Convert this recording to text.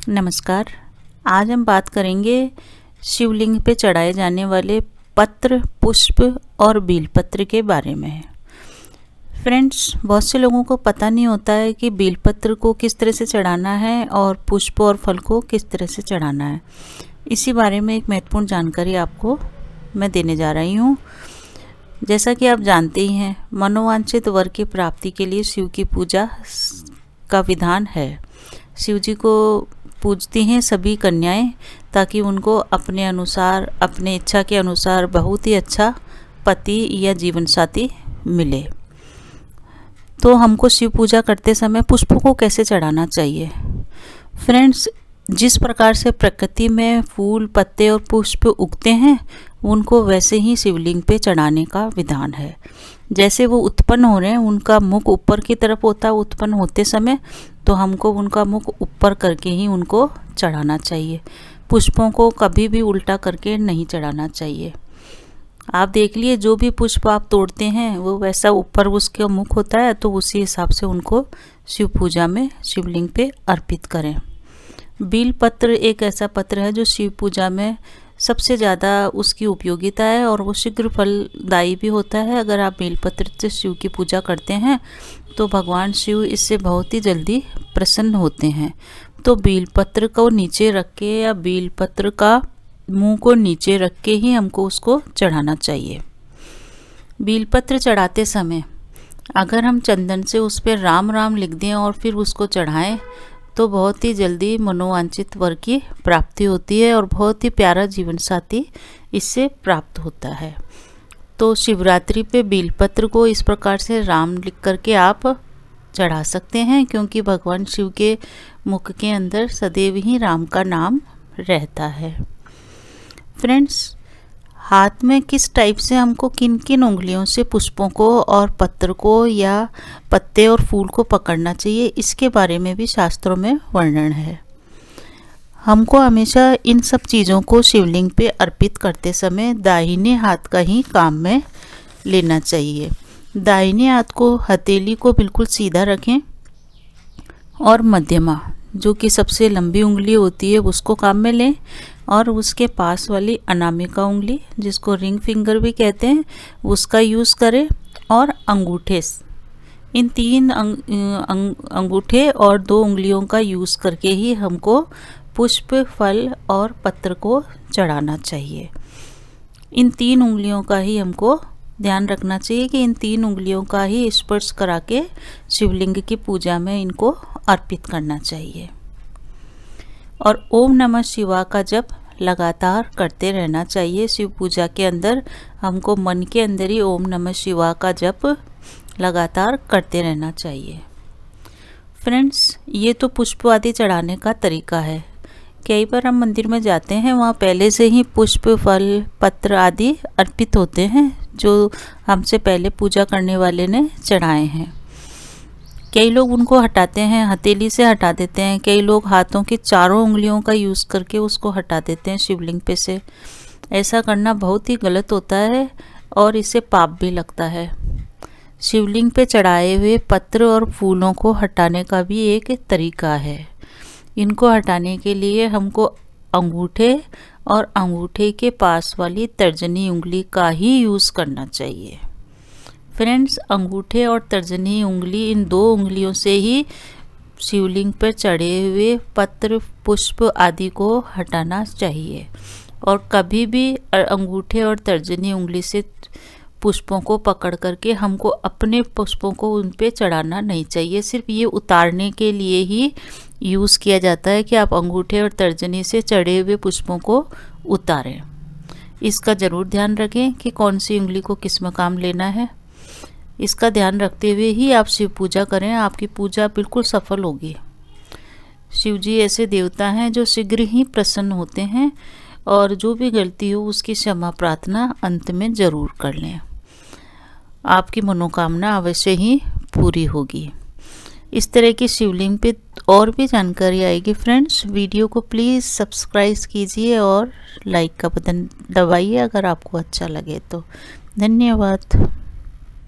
नमस्कार। आज हम बात करेंगे शिवलिंग पे चढ़ाए जाने वाले पत्र, पुष्प और बेलपत्र के बारे में। फ्रेंड्स, बहुत से लोगों को पता नहीं होता है कि बेलपत्र को किस तरह से चढ़ाना है और पुष्प और फल को किस तरह से चढ़ाना है। इसी बारे में एक महत्वपूर्ण जानकारी आपको मैं देने जा रही हूँ। जैसा कि आप जानते ही हैं, मनोवांछित वर की प्राप्ति के लिए शिव की पूजा का विधान है। शिव जी को पूजती हैं सभी कन्याएं, ताकि उनको अपने अनुसार, अपने इच्छा के अनुसार बहुत ही अच्छा पति या जीवन साथी मिले। तो हमको शिव पूजा करते समय पुष्पों को कैसे चढ़ाना चाहिए? फ्रेंड्स, जिस प्रकार से प्रकृति में फूल, पत्ते और पुष्प उगते हैं, उनको वैसे ही शिवलिंग पे चढ़ाने का विधान है। जैसे वो उत्पन्न हो रहे हैं, उनका मुख ऊपर की तरफ होता है उत्पन्न होते समय, तो हमको उनका मुख ऊपर करके ही उनको चढ़ाना चाहिए। पुष्पों को कभी भी उल्टा करके नहीं चढ़ाना चाहिए। आप देख लिए, जो भी पुष्प आप तोड़ते हैं वो वैसा ऊपर उसका मुख होता है, तो उसी हिसाब से उनको शिव पूजा में शिवलिंग पे अर्पित करें। बेल पत्र एक ऐसा पत्र है जो शिव पूजा में सबसे ज़्यादा उसकी उपयोगिता है और वो शीघ्र फलदायी भी होता है। अगर आप बेलपत्र से शिव की पूजा करते हैं तो भगवान शिव इससे बहुत ही जल्दी प्रसन्न होते हैं। तो बेलपत्र को नीचे रख के या बेलपत्र का मुंह को नीचे रख के ही हमको उसको चढ़ाना चाहिए। बेलपत्र चढ़ाते समय अगर हम चंदन से उस पर राम राम लिख दें और फिर उसको चढ़ाएं, तो बहुत ही जल्दी मनोवांछित वर की प्राप्ति होती है और बहुत ही प्यारा जीवन साथी इससे प्राप्त होता है। तो शिवरात्रि पे बेलपत्र को इस प्रकार से राम लिख करके आप चढ़ा सकते हैं, क्योंकि भगवान शिव के मुख के अंदर सदैव ही राम का नाम रहता है। फ्रेंड्स, हाथ में किस टाइप से हमको किन किन उंगलियों से पुष्पों को और पत्र को या पत्ते और फूल को पकड़ना चाहिए, इसके बारे में भी शास्त्रों में वर्णन है। हमको हमेशा इन सब चीज़ों को शिवलिंग पे अर्पित करते समय दाहिने हाथ का ही काम में लेना चाहिए। दाहिने हाथ को, हथेली को बिल्कुल सीधा रखें और मध्यमा, जो कि सबसे लंबी उंगली होती है, उसको काम में लें और उसके पास वाली अनामिका उंगली, जिसको रिंग फिंगर भी कहते हैं, उसका यूज़ करें और अंगूठे, इन तीन अंगूठे और दो उंगलियों का यूज़ करके ही हमको पुष्प, फल और पत्र को चढ़ाना चाहिए। इन तीन उंगलियों का ही हमको ध्यान रखना चाहिए कि इन तीन उंगलियों का ही स्पर्श करा के शिवलिंग की पूजा में इनको अर्पित करना चाहिए। और ओम नमः शिवाय का जप लगातार करते रहना चाहिए। शिव पूजा के अंदर हमको मन के अंदर ही ओम नमः शिवाय का जप लगातार करते रहना चाहिए। फ्रेंड्स, ये तो पुष्प आदि चढ़ाने का तरीका है। कई बार हम मंदिर में जाते हैं, वहाँ पहले से ही पुष्प, फल, पत्र आदि अर्पित होते हैं, जो हमसे पहले पूजा करने वाले ने चढ़ाए हैं। कई लोग उनको हटाते हैं, हथेली से हटा देते हैं। कई लोग हाथों की चारों उंगलियों का यूज़ करके उसको हटा देते हैं शिवलिंग पे से। ऐसा करना बहुत ही गलत होता है और इससे पाप भी लगता है। शिवलिंग पे चढ़ाए हुए पत्र और फूलों को हटाने का भी एक तरीका है। इनको हटाने के लिए हमको अंगूठे और अंगूठे के पास वाली तर्जनी उंगली का ही यूज़ करना चाहिए। फ्रेंड्स, अंगूठे और तर्जनी उंगली, इन दो उंगलियों से ही शिवलिंग पर चढ़े हुए पत्र, पुष्प आदि को हटाना चाहिए। और कभी भी अंगूठे और तर्जनी उंगली से पुष्पों को पकड़ करके हमको अपने पुष्पों को उन पे चढ़ाना नहीं चाहिए। सिर्फ ये उतारने के लिए ही यूज़ किया जाता है कि आप अंगूठे और तर्जनी से चढ़े हुए पुष्पों को उतारें। इसका ज़रूर ध्यान रखें कि कौन सी उंगली को किस में काम लेना है। इसका ध्यान रखते हुए ही आप शिव पूजा करें, आपकी पूजा बिल्कुल सफल होगी। शिव जी ऐसे देवता हैं जो शीघ्र ही प्रसन्न होते हैं और जो भी गलती हो उसकी क्षमा प्रार्थना अंत में ज़रूर कर लें। आपकी मनोकामना अवश्य ही पूरी होगी। इस तरह की शिवलिंग पे और भी जानकारी आएगी। फ्रेंड्स, वीडियो को प्लीज़ सब्सक्राइब कीजिए और लाइक का बटन दबाइए अगर आपको अच्छा लगे तो। धन्यवाद।